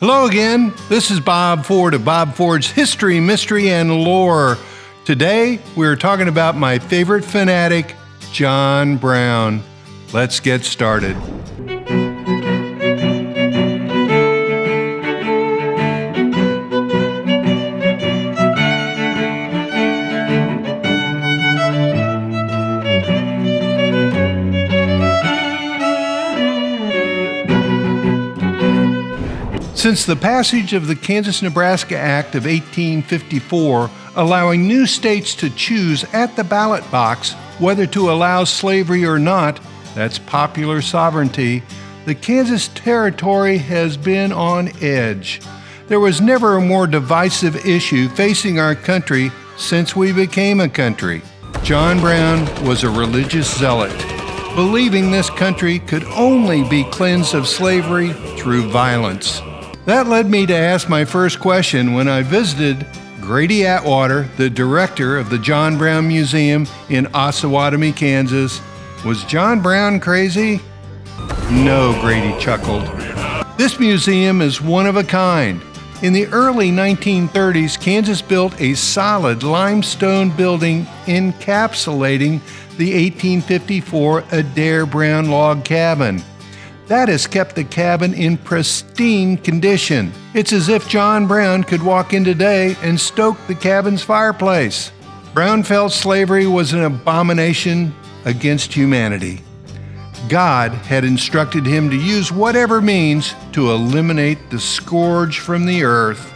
Hello again. This is Bob Ford of Bob Ford's History, Mystery, and Lore. Today, we're talking about my favorite fanatic, John Brown. Let's get started. Since the passage of the Kansas-Nebraska Act of 1854, allowing new states to choose at the ballot box whether to allow slavery or not, that's popular sovereignty, the Kansas Territory has been on edge. There was never a more divisive issue facing our country since we became a country. John Brown was a religious zealot, believing this country could only be cleansed of slavery through violence. That led me to ask my first question when I visited Grady Atwater, the director of the John Brown Museum in Osawatomie, Kansas. Was John Brown crazy? No, Grady chuckled. This museum is one of a kind. In the early 1930s, Kansas built a solid limestone building encapsulating the 1854 Adair Brown log cabin. That has kept the cabin in pristine condition. It's as if John Brown could walk in today and stoke the cabin's fireplace. Brown felt slavery was an abomination against humanity. God had instructed him to use whatever means to eliminate the scourge from the earth,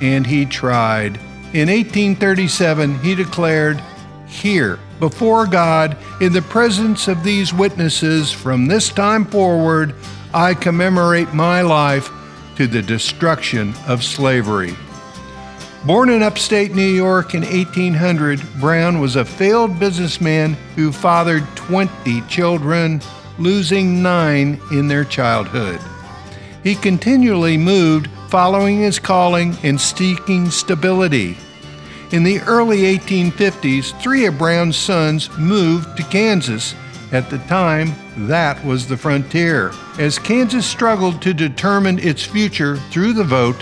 and he tried. In 1837, he declared, "Here, before God, in the presence of these witnesses, from this time forward, I commemorate my life to the destruction of slavery." Born in upstate New York in 1800, Brown was a failed businessman who fathered 20 children, losing 9 in their childhood. He continually moved, following his calling and seeking stability. In the early 1850s, 3 of Brown's sons moved to Kansas. At the time, that was the frontier. As Kansas struggled to determine its future through the vote,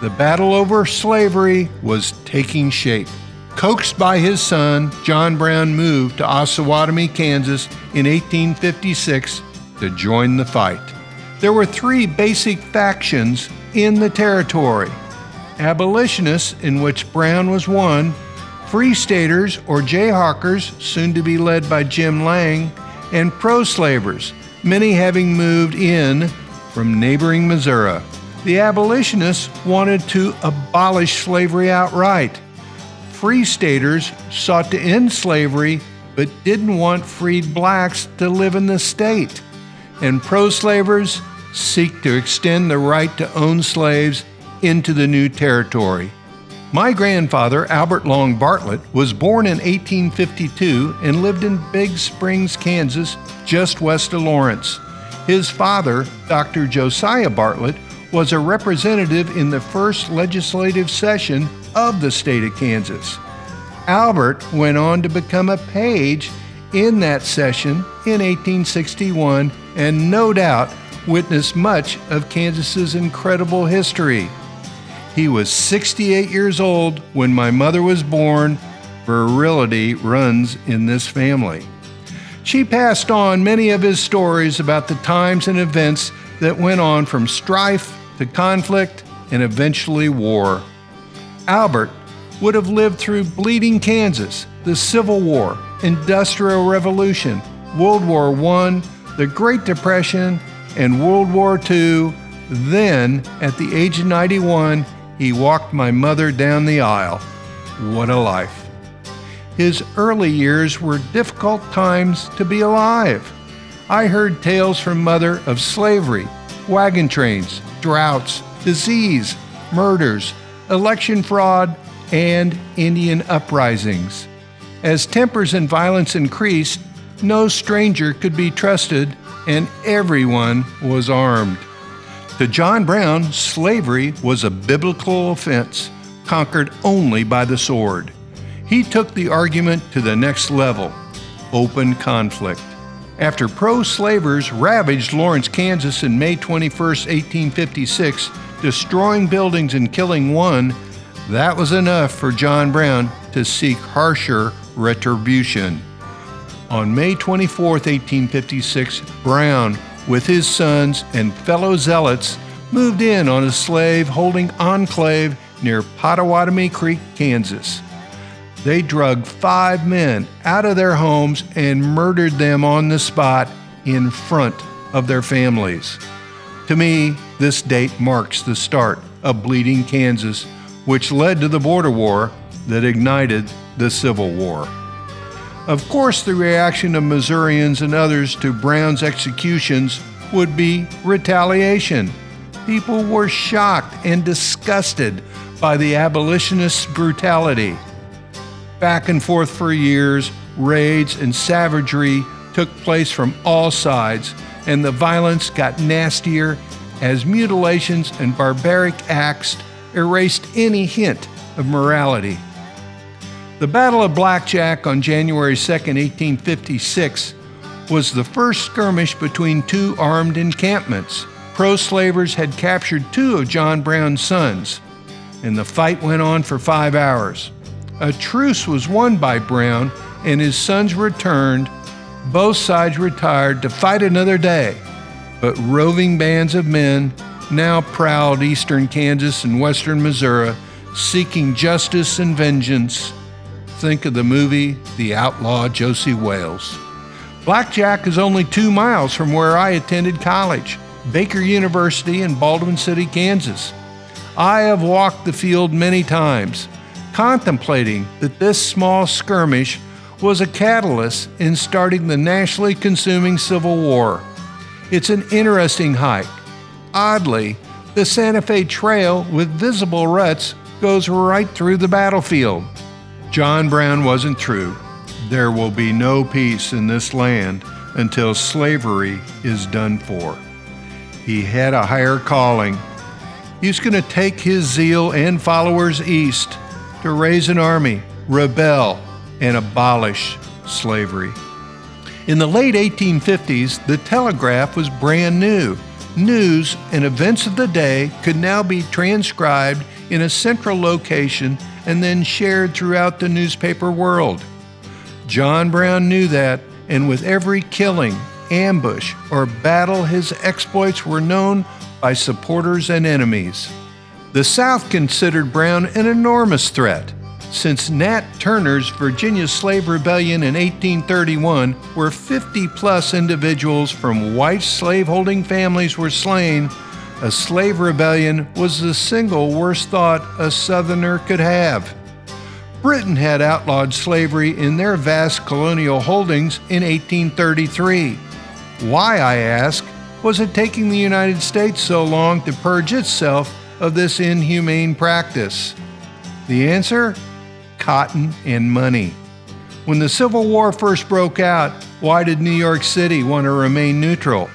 the battle over slavery was taking shape. Coaxed by his son, John Brown moved to Osawatomie, Kansas in 1856 to join the fight. There were 3 basic factions in the territory: Abolitionists, in which Brown was one, Free Staters or Jayhawkers, soon to be led by Jim Lang, and pro-slavers, many having moved in from neighboring Missouri. The Abolitionists wanted to abolish slavery outright. Free Staters sought to end slavery but didn't want freed blacks to live in the state. And pro-slavers seek to extend the right to own slaves into the new territory. My grandfather, Albert Long Bartlett, was born in 1852 and lived in Big Springs, Kansas, just west of Lawrence. His father, Dr. Josiah Bartlett, was a representative in the first legislative session of the state of Kansas. Albert went on to become a page in that session in 1861 and no doubt witnessed much of Kansas's incredible history. He was 68 years old when my mother was born. Virility runs in this family. She passed on many of his stories about the times and events that went on from strife to conflict and eventually war. Albert would have lived through Bleeding Kansas, the Civil War, Industrial Revolution, World War I, the Great Depression, and World War II. Then, at the age of 91, he walked my mother down the aisle. What a life. His early years were difficult times to be alive. I heard tales from Mother of slavery, wagon trains, droughts, disease, murders, election fraud, and Indian uprisings. As tempers and violence increased, no stranger could be trusted, and everyone was armed. To John Brown, slavery was a biblical offense, conquered only by the sword. He took the argument to the next level: open conflict. After pro-slavers ravaged Lawrence, Kansas in May 21, 1856, destroying buildings and killing one, that was enough for John Brown to seek harsher retribution. On May 24, 1856, Brown, with his sons and fellow zealots, moved in on a slave-holding enclave near Pottawatomie Creek, Kansas. They drugged 5 men out of their homes and murdered them on the spot in front of their families. To me, this date marks the start of Bleeding Kansas, which led to the border war that ignited the Civil War. Of course, the reaction of Missourians and others to Brown's executions would be retaliation. People were shocked and disgusted by the abolitionists' brutality. Back and forth for years, raids and savagery took place from all sides, and the violence got nastier as mutilations and barbaric acts erased any hint of morality. The Battle of Blackjack on January 2, 1856, was the first skirmish between two armed encampments. Pro-slavers had captured 2 of John Brown's sons, and the fight went on for 5 hours. A truce was won by Brown, and his sons returned. Both sides retired to fight another day, but roving bands of men now prowled eastern Kansas and western Missouri, seeking justice and vengeance. Think of the movie The Outlaw Josie Wales. Blackjack is only 2 miles from where I attended college, Baker University in Baldwin City, Kansas. I have walked the field many times, contemplating that this small skirmish was a catalyst in starting the nationally consuming Civil War. It's an interesting hike. Oddly, the Santa Fe Trail with visible ruts goes right through the battlefield. John Brown wasn't through. There will be no peace in this land until slavery is done for. He had a higher calling. He's going to take his zeal and followers east to raise an army, rebel, and abolish slavery. In the late 1850s, the telegraph was brand new. News and events of the day could now be transcribed in a central location and then shared throughout the newspaper world. John Brown knew that, and with every killing, ambush, or battle, his exploits were known by supporters and enemies. The South considered Brown an enormous threat. Since Nat Turner's Virginia Slave Rebellion in 1831, where 50-plus individuals from white slaveholding families were slain, a slave rebellion was the single worst thought a Southerner could have. Britain had outlawed slavery in their vast colonial holdings in 1833. Why, I ask, was it taking the United States so long to purge itself of this inhumane practice? The answer? Cotton and money. When the Civil War first broke out, why did New York City want to remain neutral?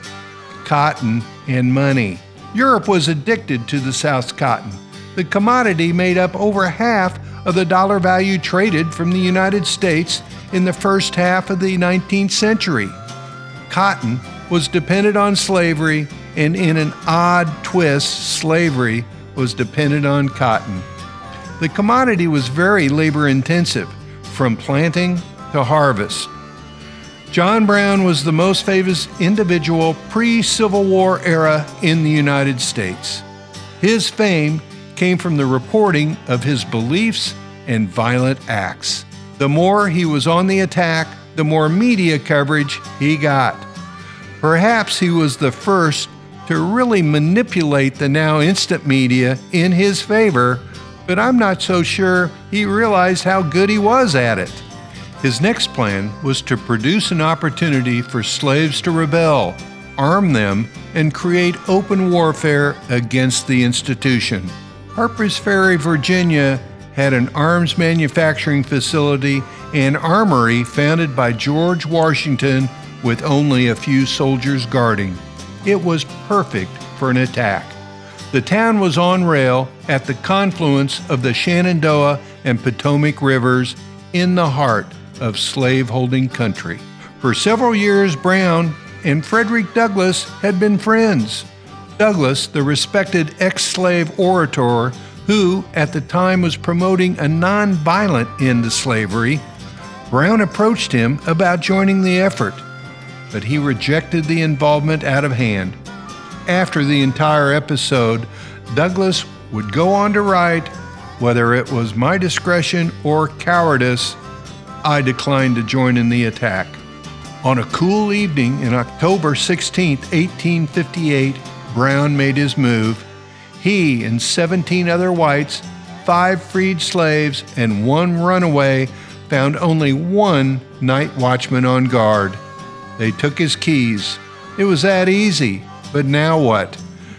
Cotton and money. Europe was addicted to the South's cotton. The commodity made up over half of the dollar value traded from the United States in the first half of the 19th century. Cotton was dependent on slavery, and in an odd twist, slavery was dependent on cotton. The commodity was very labor-intensive, from planting to harvest. John Brown was the most famous individual pre-Civil War era in the United States. His fame came from the reporting of his beliefs and violent acts. The more he was on the attack, the more media coverage he got. Perhaps he was the first to really manipulate the now instant media in his favor, but I'm not so sure he realized how good he was at it. His next plan was to produce an opportunity for slaves to rebel, arm them, and create open warfare against the institution. Harpers Ferry, Virginia, had an arms manufacturing facility and armory founded by George Washington with only a few soldiers guarding. It was perfect for an attack. The town was on rail at the confluence of the Shenandoah and Potomac rivers in the heart of slave-holding country. For several years, Brown and Frederick Douglass had been friends. Douglas, the respected ex-slave orator who at the time was promoting a non-violent end to slavery, Brown approached him about joining the effort, but he rejected the involvement out of hand. After the entire episode, Douglas would go on to write, "Whether it was my discretion or cowardice, I declined to join in the attack." On a cool evening in October 16, 1858, Brown made his move. He and 17 other whites, 5 freed slaves, and 1 runaway found only 1 night watchman on guard. They took his keys. It was that easy. But now what?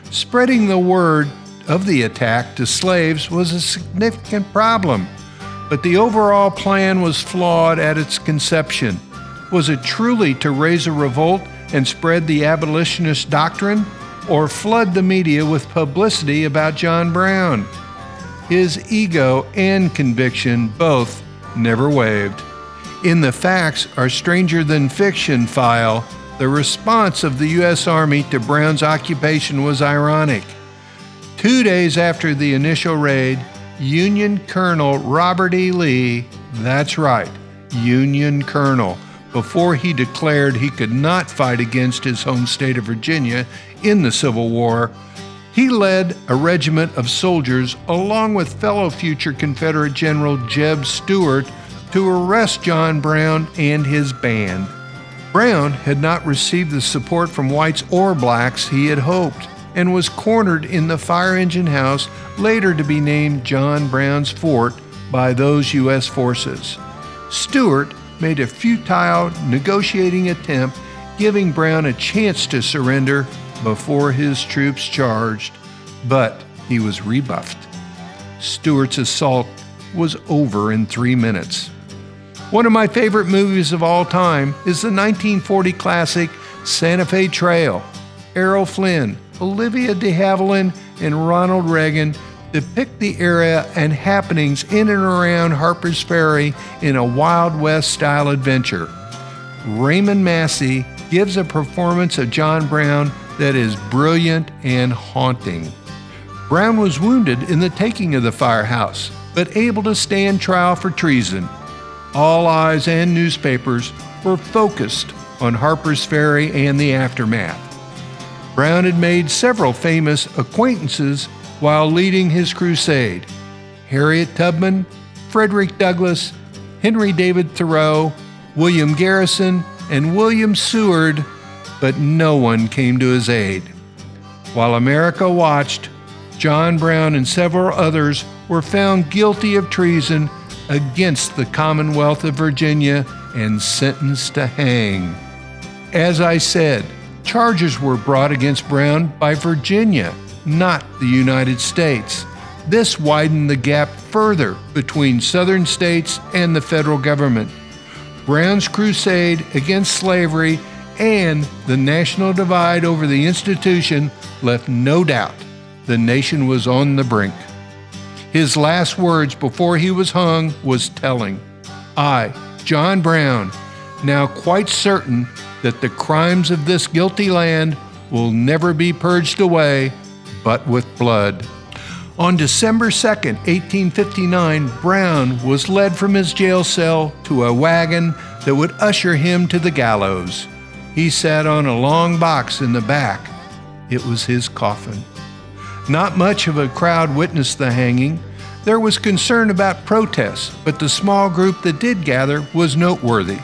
Spreading the word of the attack to slaves was a significant problem, but the overall plan was flawed at its conception. Was it truly to raise a revolt and spread the abolitionist doctrine, or flood the media with publicity about John Brown? His ego and conviction both never wavered. In the Facts Are Stranger Than Fiction file, the response of the U.S. Army to Brown's occupation was ironic. 2 days after the initial raid, Union Colonel Robert E. Lee, that's right, Union Colonel, before he declared he could not fight against his home state of Virginia in the Civil War, he led a regiment of soldiers along with fellow future Confederate General Jeb Stuart to arrest John Brown and his band. Brown had not received the support from whites or blacks he had hoped, and was cornered in the fire engine house, later to be named John Brown's Fort, by those U.S. forces. Stuart made a futile negotiating attempt, giving Brown a chance to surrender before his troops charged, but he was rebuffed. Stuart's assault was over in 3 minutes. One of my favorite movies of all time is the 1940 classic Santa Fe Trail. Errol Flynn, Olivia de Havilland, and Ronald Reagan depict the era and happenings in and around Harpers Ferry in a Wild West-style adventure. Raymond Massey gives a performance of John Brown that is brilliant and haunting. Brown was wounded in the taking of the firehouse, but able to stand trial for treason. All eyes and newspapers were focused on Harpers Ferry and the aftermath. Brown had made several famous acquaintances while leading his crusade: Harriet Tubman, Frederick Douglass, Henry David Thoreau, William Garrison, and William Seward, but no one came to his aid. While America watched, John Brown and several others were found guilty of treason against the Commonwealth of Virginia and sentenced to hang. As I said, charges were brought against Brown by Virginia, not the United States. This widened the gap further between southern states and the federal government. Brown's crusade against slavery and the national divide over the institution left no doubt the nation was on the brink. His last words before he was hung was telling: "I, John Brown, now quite certain that the crimes of this guilty land will never be purged away but with blood." On December 2nd, 1859, Brown was led from his jail cell to a wagon that would usher him to the gallows. He sat on a long box in the back. It was his coffin. Not much of a crowd witnessed the hanging. There was concern about protests, but the small group that did gather was noteworthy.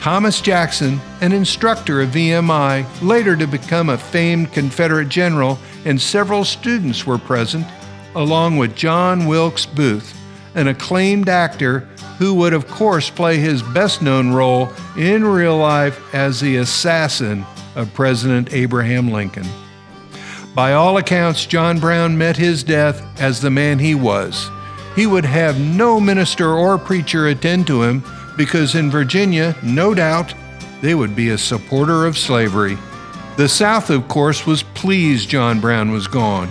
Thomas Jackson, an instructor of VMI, later to become a famed Confederate general, and several students were present, along with John Wilkes Booth, an acclaimed actor who would of course play his best-known role in real life as the assassin of President Abraham Lincoln. By all accounts, John Brown met his death as the man he was. He would have no minister or preacher attend to him because in Virginia, no doubt, they would be a supporter of slavery. The South, of course, was pleased John Brown was gone,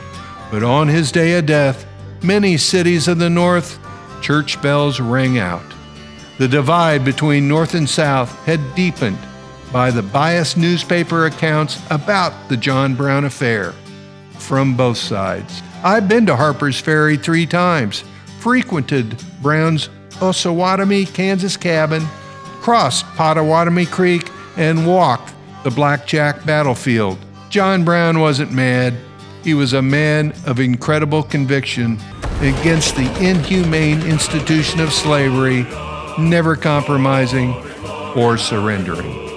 but on his day of death, many cities of the North, church bells rang out. The divide between North and South had deepened by the biased newspaper accounts about the John Brown affair. from both sides. I've been to Harpers Ferry 3 times, frequented Brown's Osawatomie, Kansas cabin, crossed Pottawatomie Creek, and walked the Blackjack battlefield. John Brown wasn't mad. He was a man of incredible conviction against the inhumane institution of slavery, never compromising or surrendering.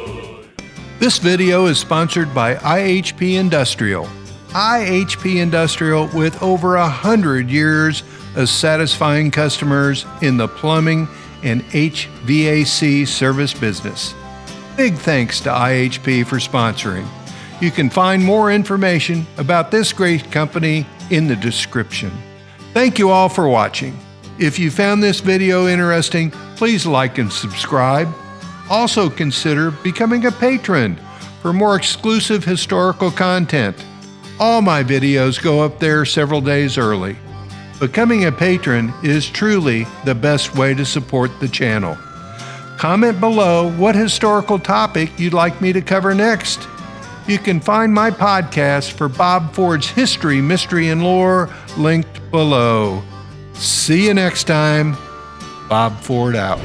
This video is sponsored by IHP Industrial. IHP Industrial, with over 100 years of satisfying customers in the plumbing and HVAC service business. Big thanks to IHP for sponsoring. You can find more information about this great company in the description. Thank you all for watching. If you found this video interesting, please like and subscribe. Also consider becoming a patron for more exclusive historical content. All my videos go up there several days early. Becoming a patron is truly the best way to support the channel. Comment below what historical topic you'd like me to cover next. You can find my podcast for Bob Ford's History, Mystery, and Lore linked below. See you next time. Bob Ford out.